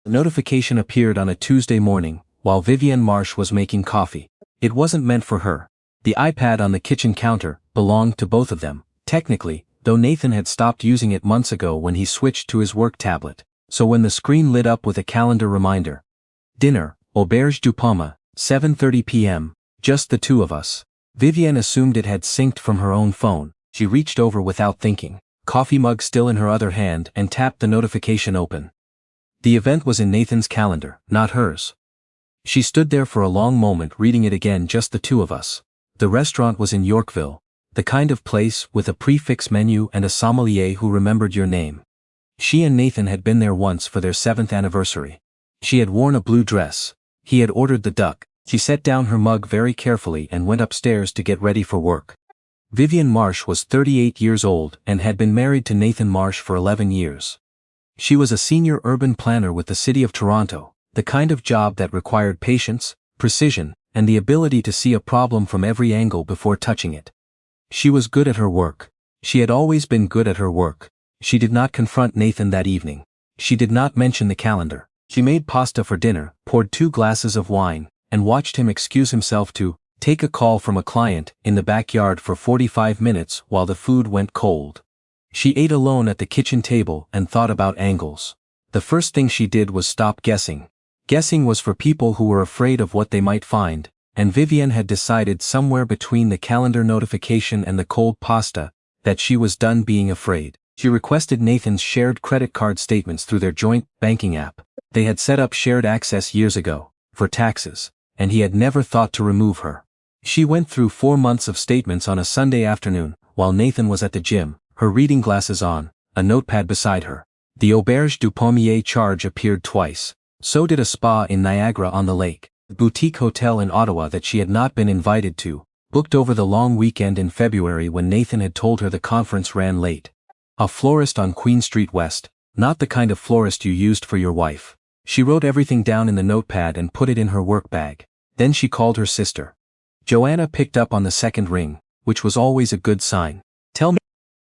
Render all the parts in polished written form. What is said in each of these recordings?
The notification appeared on a Tuesday morning, while Vivienne Marsh was making coffee. It wasn't meant for her. The iPad on the kitchen counter belonged to both of them, technically, though Nathan had stopped using it months ago when he switched to his work tablet. So when the screen lit up with a calendar reminder, dinner, auberge du pomme, 7:30 p.m., just the two of us, Vivienne assumed it had synced from her own phone. She reached over without thinking, coffee mug still in her other hand, and tapped the notification open. The event was in Nathan's calendar, not hers. She stood there for a long moment reading it again, just the two of us. The restaurant was in Yorkville, the kind of place with a prix-fixe menu and a sommelier who remembered your name. She and Nathan had been there once for their 7th anniversary. She had worn a blue dress. He had ordered the duck. She set down her mug very carefully and went upstairs to get ready for work. Vivienne Marsh was 38 years old and had been married to Nathan Marsh for 11 years. She was a senior urban planner with the City of Toronto, the kind of job that required patience, precision, and the ability to see a problem from every angle before touching it. She was good at her work. She had always been good at her work. She did not confront Nathan that evening. She did not mention the calendar. She made pasta for dinner, poured 2 glasses of wine, and watched him excuse himself to take a call from a client in the backyard for 45 minutes while the food went cold. She ate alone at the kitchen table and thought about angles. The first thing she did was stop guessing. Guessing was for people who were afraid of what they might find, and Vivienne had decided somewhere between the calendar notification and the cold pasta that she was done being afraid. She requested Nathan's shared credit card statements through their joint banking app. They had set up shared access years ago, for taxes, and he had never thought to remove her. She went through 4 months of statements on a Sunday afternoon, while Nathan was at the gym, her reading glasses on, a notepad beside her. The auberge du pommier charge appeared twice. So did a spa in Niagara-on-the-Lake, a boutique hotel in Ottawa that she had not been invited to, booked over the long weekend in February when Nathan had told her the conference ran late. A florist on Queen Street West, not the kind of florist you used for your wife. She wrote everything down in the notepad and put it in her work bag. Then she called her sister. Joanna picked up on the second ring, which was always a good sign. "Tell me,"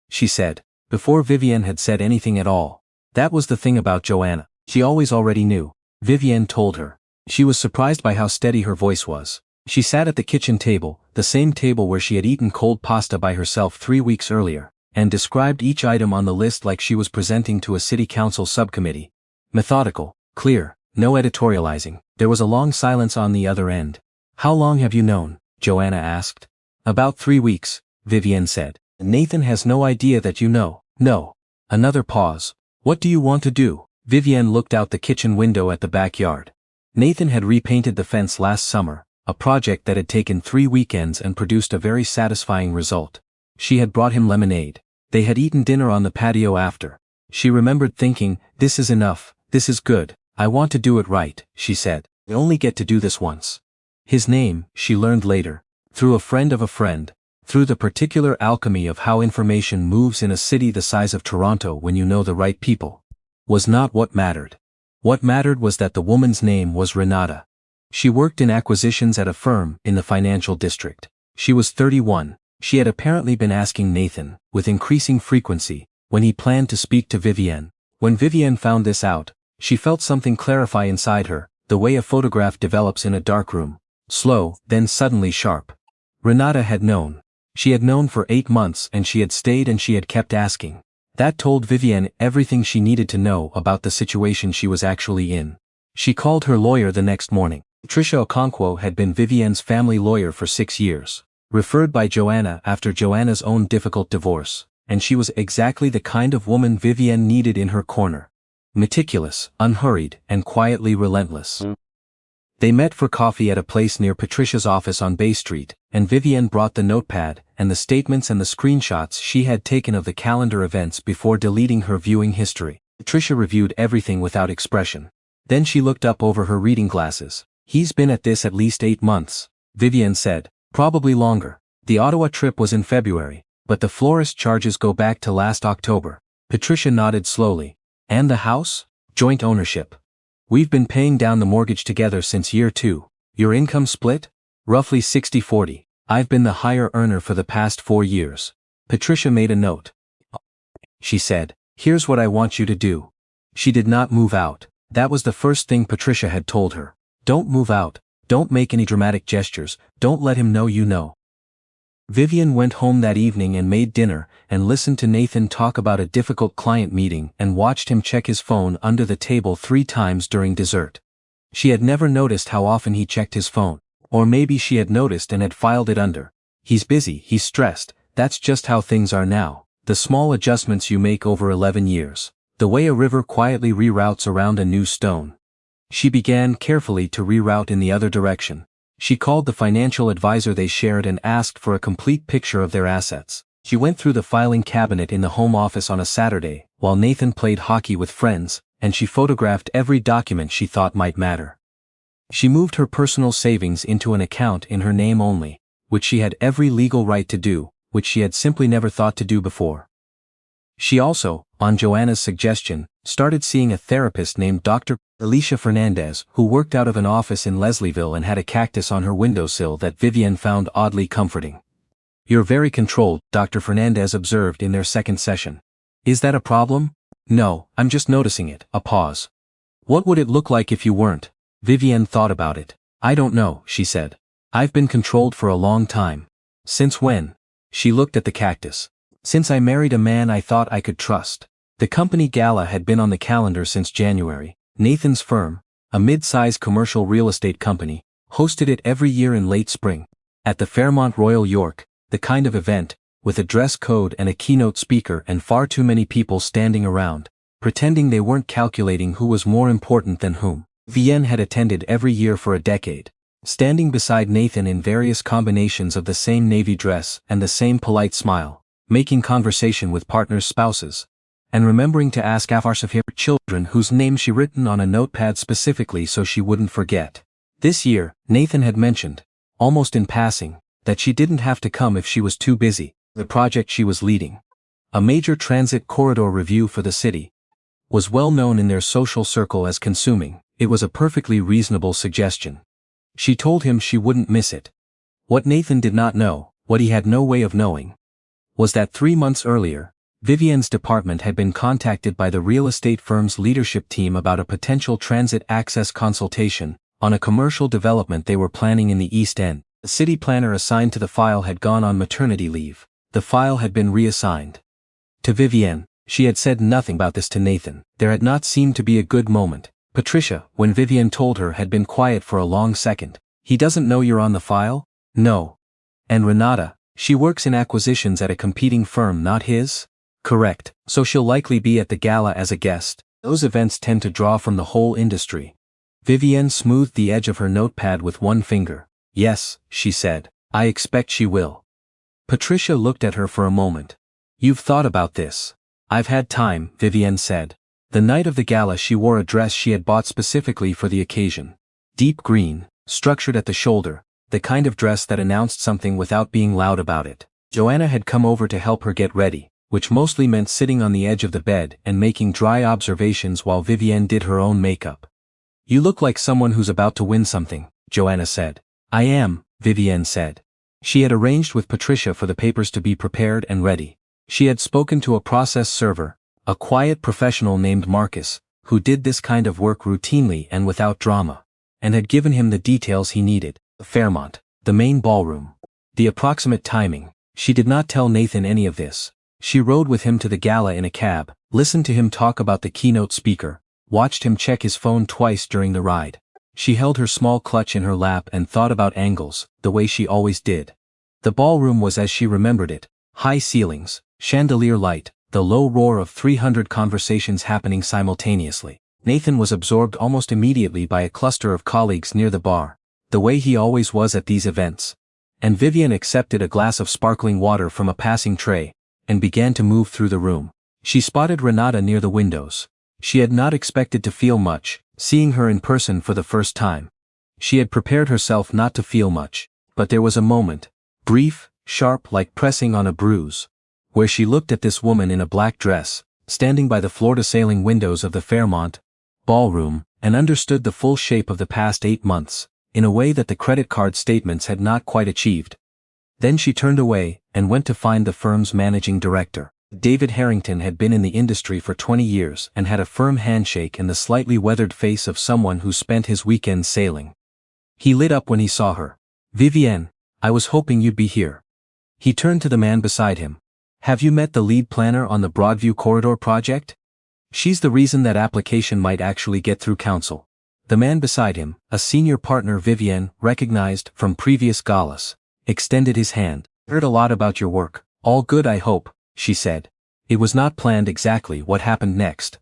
she said, before Vivienne had said anything at all. That was the thing about Joanna. She always already knew. Vivienne told her. She was surprised by how steady her voice was. She sat at the kitchen table, the same table where she had eaten cold pasta by herself 3 weeks earlier, and described each item on the list like she was presenting to a city council subcommittee. Methodical, clear, no editorializing. There was a long silence on the other end. "How long have you known?" Joanna asked. "About 3 weeks, Vivienne said. "Nathan has no idea that you know." "No." Another pause. "What do you want to do?" Vivienne looked out the kitchen window at the backyard. Nathan had repainted the fence last summer, a project that had taken 3 weekends and produced a very satisfying result. She had brought him lemonade. They had eaten dinner on the patio after. She remembered thinking, "This is enough, this is good, I want to do it right," she said. "I only get to do this once." His name, she learned later, through a friend of a friend, through the particular alchemy of how information moves in a city the size of Toronto when you know the right people, was not what mattered. What mattered was that the woman's name was Renata. She worked in acquisitions at a firm in the financial district. She was 31. She had apparently been asking Nathan, with increasing frequency, when he planned to speak to Vivienne. When Vivienne found this out, she felt something clarify inside her, the way a photograph develops in a dark room. Slow, then suddenly sharp. Renata had known. She had known for 8 months and she had stayed and she had kept asking. That told Vivienne everything she needed to know about the situation she was actually in. She called her lawyer the next morning. Patricia Okonkwo had been Vivienne's family lawyer for 6 years, referred by Joanna after Joanna's own difficult divorce, and she was exactly the kind of woman Vivienne needed in her corner. Meticulous, unhurried, and quietly relentless. They met for coffee at a place near Patricia's office on Bay Street, and Vivienne brought the notepad and the statements and the screenshots she had taken of the calendar events before deleting her viewing history. Patricia reviewed everything without expression. Then she looked up over her reading glasses. "He's been at this at least 8 months, Vivienne said. "Probably longer. The Ottawa trip was in February, but the florist charges go back to last October." Patricia nodded slowly. "And the house?" "Joint ownership. We've been paying down the mortgage together since year 2. "Your income split?" "Roughly 60-40. I've been the higher earner for the past 4 years." Patricia made a note. She said, "Here's what I want you to do." She did not move out. That was the first thing Patricia had told her. Don't move out, don't make any dramatic gestures, don't let him know you know. Vivian went home that evening and made dinner, and listened to Nathan talk about a difficult client meeting and watched him check his phone under the table 3 times during dessert. She had never noticed how often he checked his phone. Or maybe she had noticed and had filed it under. He's busy, he's stressed, that's just how things are now. The small adjustments you make over 11 years. The way a river quietly reroutes around a new stone. She began carefully to reroute in the other direction. She called the financial advisor they shared and asked for a complete picture of their assets. She went through the filing cabinet in the home office on a Saturday, while Nathan played hockey with friends, and she photographed every document she thought might matter. She moved her personal savings into an account in her name only, which she had every legal right to do, which she had simply never thought to do before. She also, on Joanna's suggestion, started seeing a therapist named Dr. Alicia Fernandez, who worked out of an office in Leslieville and had a cactus on her windowsill that Vivian found oddly comforting. You're very controlled, Dr. Fernandez observed in their second session. Is that a problem? No, I'm just noticing it. A pause. What would it look like if you weren't? Vivian thought about it. I don't know, she said. I've been controlled for a long time. Since when? She looked at the cactus. Since I married a man I thought I could trust. The company Gala had been on the calendar since January. Nathan's firm, a mid-size commercial real estate company, hosted it every year in late spring. At the Fairmont Royal York, the kind of event, with a dress code and a keynote speaker and far too many people standing around, pretending they weren't calculating who was more important than whom. Vivian had attended every year for a decade, standing beside Nathan in various combinations of the same navy dress and the same polite smile, making conversation with partners' spouses, and remembering to ask afars of her children whose names she written on a notepad specifically so she wouldn't forget. This year, Nathan had mentioned, almost in passing, that she didn't have to come if she was too busy. The project she was leading, a major transit corridor review for the city, was well known in their social circle as consuming. It was a perfectly reasonable suggestion. She told him she wouldn't miss it. What Nathan did not know, what he had no way of knowing, was that 3 months earlier, Vivian's department had been contacted by the real estate firm's leadership team about a potential transit access consultation on a commercial development they were planning in the East End. The city planner assigned to the file had gone on maternity leave. The file had been reassigned to Vivian. She had said nothing about this to Nathan. There had not seemed to be a good moment. Patricia, when Vivian told her, had been quiet for a long second. He doesn't know you're on the file? No. And Renata, she works in acquisitions at a competing firm, not his? Correct. So she'll likely be at the gala as a guest. Those events tend to draw from the whole industry. Vivian smoothed the edge of her notepad with one finger. Yes, she said. I expect she will. Patricia looked at her for a moment. You've thought about this. I've had time, Vivian said. The night of the gala she wore a dress she had bought specifically for the occasion. Deep green, structured at the shoulder, the kind of dress that announced something without being loud about it. Joanna had come over to help her get ready, which mostly meant sitting on the edge of the bed and making dry observations while Vivian did her own makeup. You look like someone who's about to win something, Joanna said. I am, Vivian said. She had arranged with Patricia for the papers to be prepared and ready. She had spoken to a process server, a quiet professional named Marcus, who did this kind of work routinely and without drama, and had given him the details he needed. The Fairmont, the main ballroom, the approximate timing. She did not tell Nathan any of this. She rode with him to the gala in a cab, listened to him talk about the keynote speaker, watched him check his phone twice during the ride. She held her small clutch in her lap and thought about angles, the way she always did. The ballroom was as she remembered it: high ceilings, chandelier light, the low roar of 300 conversations happening simultaneously. Nathan was absorbed almost immediately by a cluster of colleagues near the bar, the way he always was at these events. And Vivian accepted a glass of sparkling water from a passing tray, and began to move through the room. She spotted Renata near the windows. She had not expected to feel much, seeing her in person for the first time. She had prepared herself not to feel much, but there was a moment, brief, sharp, like pressing on a bruise, where she looked at this woman in a black dress, standing by the floor-to-ceiling windows of the Fairmont ballroom, and understood the full shape of the past 8 months, in a way that the credit card statements had not quite achieved. Then she turned away, and went to find the firm's managing director. David Harrington had been in the industry for 20 years and had a firm handshake and the slightly weathered face of someone who spent his weekends sailing. He lit up when he saw her. "Vivienne, I was hoping you'd be here." He turned to the man beside him. "Have you met the lead planner on the Broadview Corridor project? She's the reason that application might actually get through council." The man beside him, a senior partner Vivienne recognized from previous galas, extended his hand. "Heard a lot about your work. All good, I hope," she said. It was not planned exactly what happened next.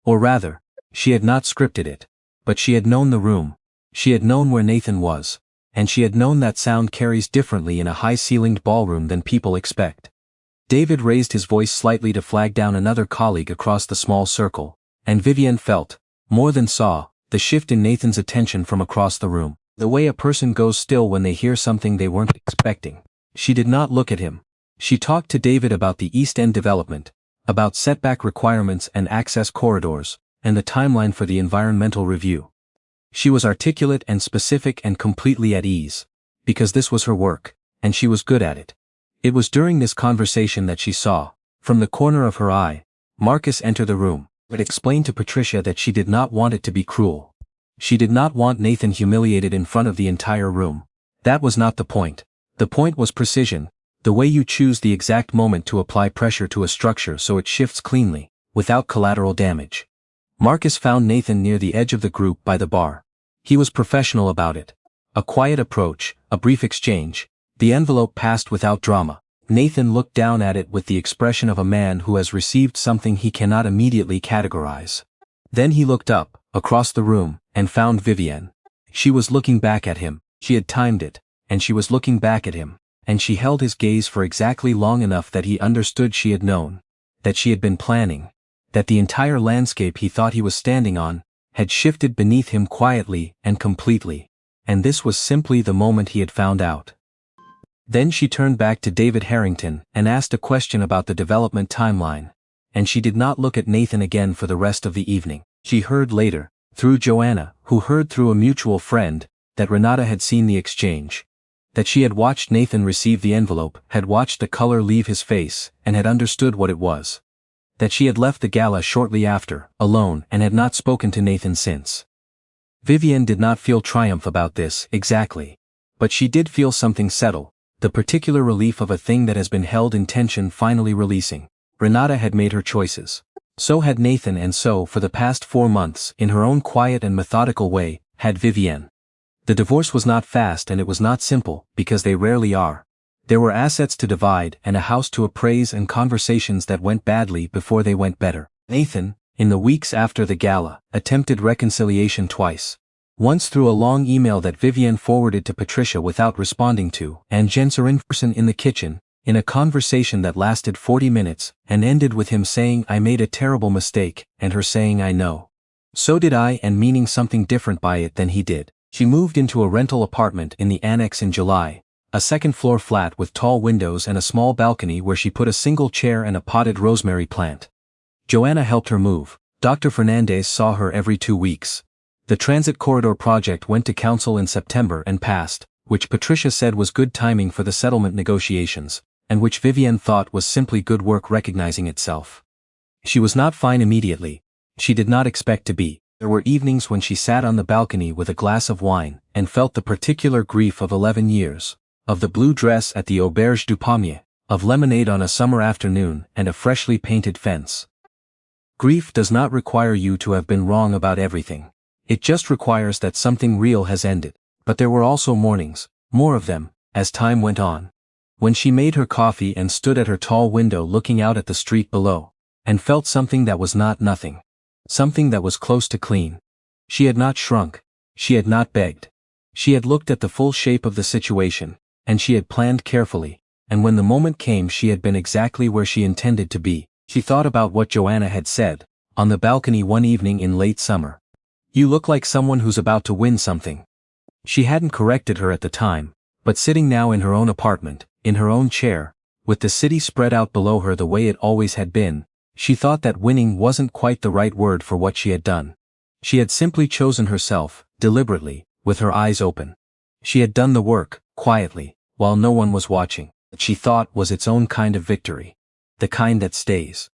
Or rather, she had not scripted it. But she had known the room. She had known where Nathan was. And she had known that sound carries differently in a high-ceilinged ballroom than people expect. David raised his voice slightly to flag down another colleague across the small circle, and Vivienne felt, more than saw, the shift in Nathan's attention from across the room. The way a person goes still when they hear something they weren't expecting. She did not look at him. She talked to David about the East End development, about setback requirements and access corridors, and the timeline for the environmental review. She was articulate and specific and completely at ease, because this was her work, and she was good at it. It was during this conversation that she saw, from the corner of her eye, Marcus enter the room, but explained to Patricia that she did not want it to be cruel. She did not want Nathan humiliated in front of the entire room. That was not the point. The point was precision. The way you choose the exact moment to apply pressure to a structure so it shifts cleanly, without collateral damage. Marcus found Nathan near the edge of the group by the bar. He was professional about it. A quiet approach, a brief exchange. The envelope passed without drama. Nathan looked down at it with the expression of a man who has received something he cannot immediately categorize. Then he looked up, across the room, and found Vivienne. She was looking back at him. She had timed it, and she was looking back at him. And she held his gaze for exactly long enough that he understood she had known, that she had been planning, that the entire landscape he thought he was standing on, had shifted beneath him quietly and completely, and this was simply the moment he had found out. Then she turned back to David Harrington and asked a question about the development timeline, and she did not look at Nathan again for the rest of the evening. She heard later, through Joanna, who heard through a mutual friend, that Renata had seen the exchange. That she had watched Nathan receive the envelope, had watched the color leave his face, and had understood what it was. That she had left the gala shortly after, alone, and had not spoken to Nathan since. Vivienne did not feel triumph about this, exactly. But she did feel something settle, the particular relief of a thing that has been held in tension finally releasing. Renata had made her choices. So had Nathan, and so, for the past 4 months, in her own quiet and methodical way, had Vivienne. The divorce was not fast and it was not simple, because they rarely are. There were assets to divide and a house to appraise and conversations that went badly before they went better. Nathan, in the weeks after the gala, attempted reconciliation twice. Once through a long email that Vivienne forwarded to Patricia without responding to, and Jenser in person in the kitchen, in a conversation that lasted 40 minutes, and ended with him saying I made a terrible mistake, and her saying I know. So did I, and meaning something different by it than he did. She moved into a rental apartment in the annex in July, a second-floor flat with tall windows and a small balcony where she put a single chair and a potted rosemary plant. Joanna helped her move. Dr. Fernandez saw her every 2 weeks. The transit corridor project went to council in September and passed, which Patricia said was good timing for the settlement negotiations, and which Vivienne thought was simply good work recognizing itself. She was not fine immediately. She did not expect to be. There were evenings when she sat on the balcony with a glass of wine and felt the particular grief of 11 years, of the blue dress at the Auberge du Pommier, of lemonade on a summer afternoon and a freshly painted fence. Grief does not require you to have been wrong about everything. It just requires that something real has ended. But there were also mornings, more of them, as time went on. When she made her coffee and stood at her tall window looking out at the street below, and felt something that was not nothing. Something that was close to clean. She had not shrunk. She had not begged. She had looked at the full shape of the situation, and she had planned carefully, and when the moment came she had been exactly where she intended to be. She thought about what Joanna had said, on the balcony one evening in late summer. You look like someone who's about to win something. She hadn't corrected her at the time, but sitting now in her own apartment, in her own chair, with the city spread out below her the way it always had been, she thought that winning wasn't quite the right word for what she had done. She had simply chosen herself, deliberately, with her eyes open. She had done the work, quietly, while no one was watching, that she thought was its own kind of victory. the kind that stays.